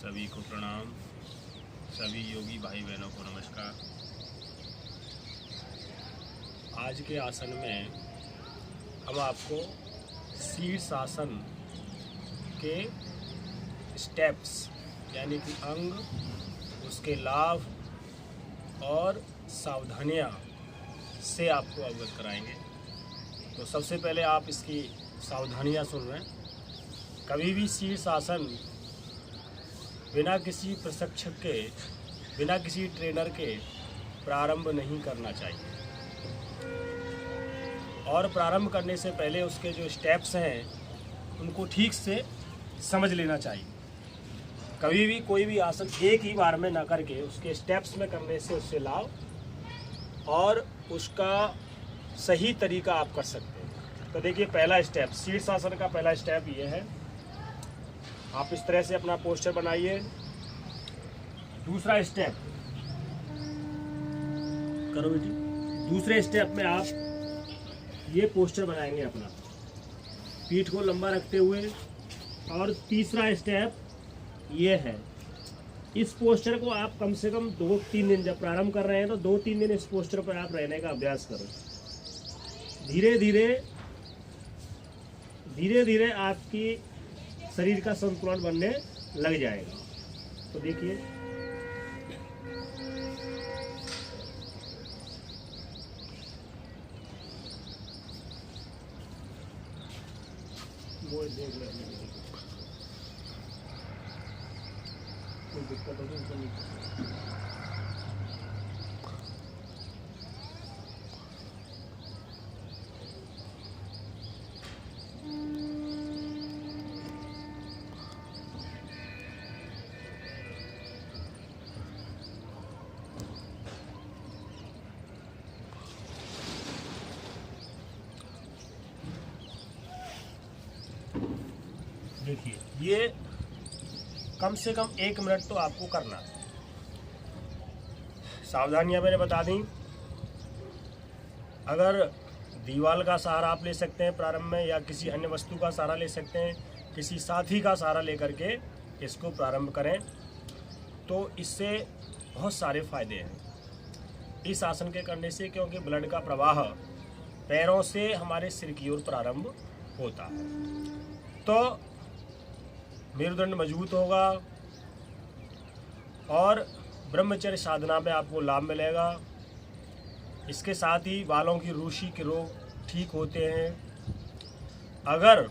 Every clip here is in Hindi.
सभी को प्रणाम। सभी योगी भाई बहनों को नमस्कार। आज के आसन में हम आपको शीर्षासन के स्टेप्स यानी कि अंग, उसके लाभ और सावधानियां से आपको अवगत कराएंगे। तो सबसे पहले आप इसकी सावधानियां सुन रहे हैं। कभी भी शीर्षासन बिना किसी प्रशिक्षक के, बिना किसी ट्रेनर के प्रारंभ नहीं करना चाहिए, और प्रारंभ करने से पहले उसके जो स्टेप्स हैं उनको ठीक से समझ लेना चाहिए। कभी भी कोई भी आसन एक ही बार में ना करके उसके स्टेप्स में करने से उससे लाभ और उसका सही तरीका आप कर सकते हैं। तो देखिए, पहला स्टेप, शीर्षासन का पहला स्टेप ये है। आप इस तरह से अपना पोस्चर बनाइए। दूसरा स्टेप करो बेटी। दूसरे स्टेप में आप ये पोस्चर बनाएंगे अपना, पीठ को लंबा रखते हुए। और तीसरा स्टेप ये है। इस पोस्चर को आप कम से कम 2-3 दिन, जब प्रारंभ कर रहे हैं तो 2-3 दिन इस पोस्चर पर आप रहने का अभ्यास करो। धीरे धीरे आपकी शरीर का संतुलन बनने लग जाएगा। तो देखिए, वो देख लेंगे, कोई दिक्कत होगी देखिए, ये कम से कम 1 मिनट तो आपको करना है। सावधानियां मैंने बता दी। अगर दीवार का सहारा आप ले सकते हैं प्रारंभ में, या किसी अन्य वस्तु का सहारा ले सकते हैं, किसी साथी का सहारा लेकर के इसको प्रारंभ करें, तो इससे बहुत सारे फायदे हैं इस आसन के करने से। क्योंकि ब्लड का प्रवाह पैरों से हमारे सिर की ओर प्रारंभ होता है, तो मेरुदंड मजबूत होगा और ब्रह्मचर्य साधना में आपको लाभ मिलेगा। इसके साथ ही बालों की रूसी के रोग ठीक होते हैं। अगर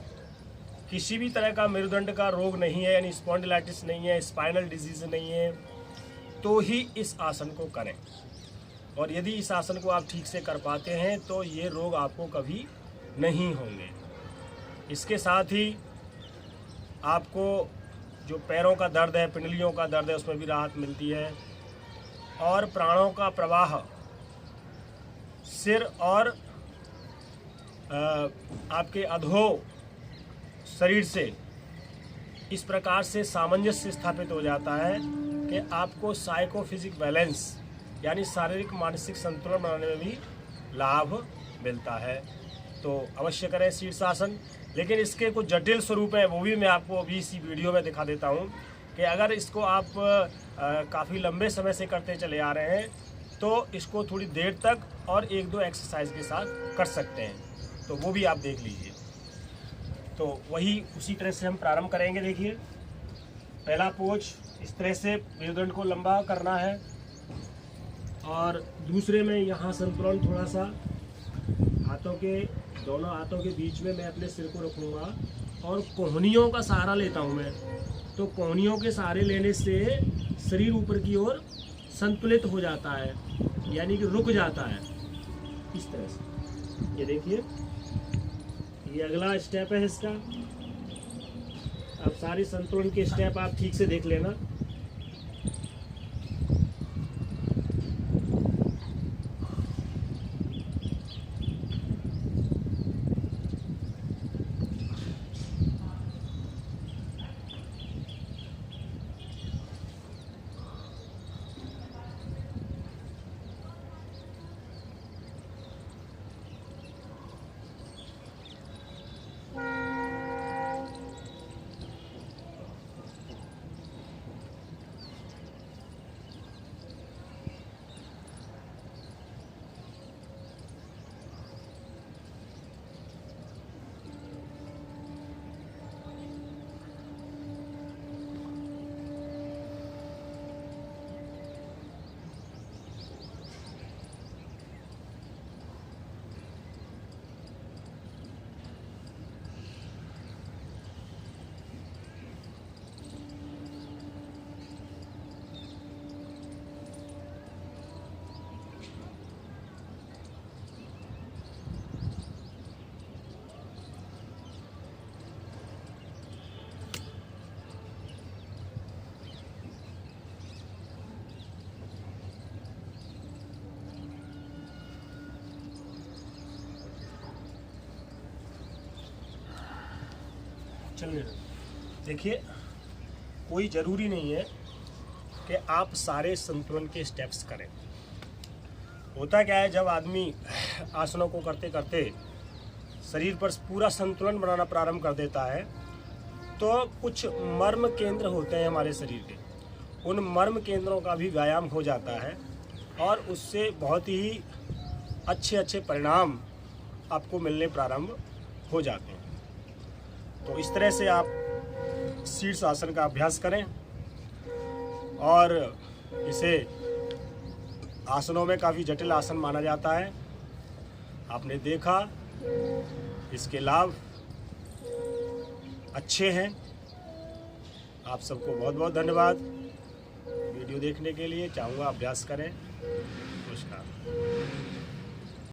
किसी भी तरह का मेरुदंड का रोग नहीं है, यानी स्पॉन्डिलाइटिस नहीं है, स्पाइनल डिजीज नहीं है, तो ही इस आसन को करें। और यदि इस आसन को आप ठीक से कर पाते हैं तो ये रोग आपको कभी नहीं होंगे। इसके साथ ही आपको जो पैरों का दर्द है, पिंडलियों का दर्द है, उसमें भी राहत मिलती है। और प्राणों का प्रवाह सिर और आपके अधो शरीर से इस प्रकार से सामंजस्य स्थापित हो जाता है कि आपको साइकोफिजिक बैलेंस यानी शारीरिक मानसिक संतुलन बनाने में भी लाभ मिलता है। तो अवश्य करें शीर्षासन। लेकिन इसके कुछ जटिल स्वरूप हैं, वो भी मैं आपको अभी इसी वीडियो में दिखा देता हूँ कि अगर इसको आप काफ़ी लंबे समय से करते चले आ रहे हैं तो इसको थोड़ी देर तक और 1-2 एक्सरसाइज के साथ कर सकते हैं, तो वो भी आप देख लीजिए। तो वही उसी तरह से हम प्रारंभ करेंगे। देखिए, पहला पोज इस तरह से मेरुदंड को लंबा करना है, और दूसरे में यहाँ संतुलन थोड़ा सा दोनों हाथों के बीच में मैं अपने सिर को रखूँगा और कोहनियों का सहारा लेता हूँ मैं। तो कोहनियों के सहारे लेने से शरीर ऊपर की ओर संतुलित हो जाता है, यानी कि रुक जाता है इस तरह से। ये देखिए, ये अगला स्टेप है इसका। अब सारे संतुलन के स्टेप आप ठीक से देख लेना। चलिए देखिए, कोई ज़रूरी नहीं है कि आप सारे संतुलन के स्टेप्स करें। होता क्या है, जब आदमी आसनों को करते करते शरीर पर पूरा संतुलन बनाना प्रारंभ कर देता है, तो कुछ मर्म केंद्र होते हैं हमारे शरीर के, उन मर्म केंद्रों का भी व्यायाम हो जाता है और उससे बहुत ही अच्छे अच्छे परिणाम आपको मिलने प्रारंभ हो जाते हैं। तो इस तरह से आप शीर्ष आसन का अभ्यास करें और इसे आसनों में काफ़ी जटिल आसन माना जाता है। आपने देखा, इसके लाभ अच्छे हैं। आप सबको बहुत बहुत धन्यवाद वीडियो देखने के लिए। चाहूँगा अभ्यास करें। नमस्कार।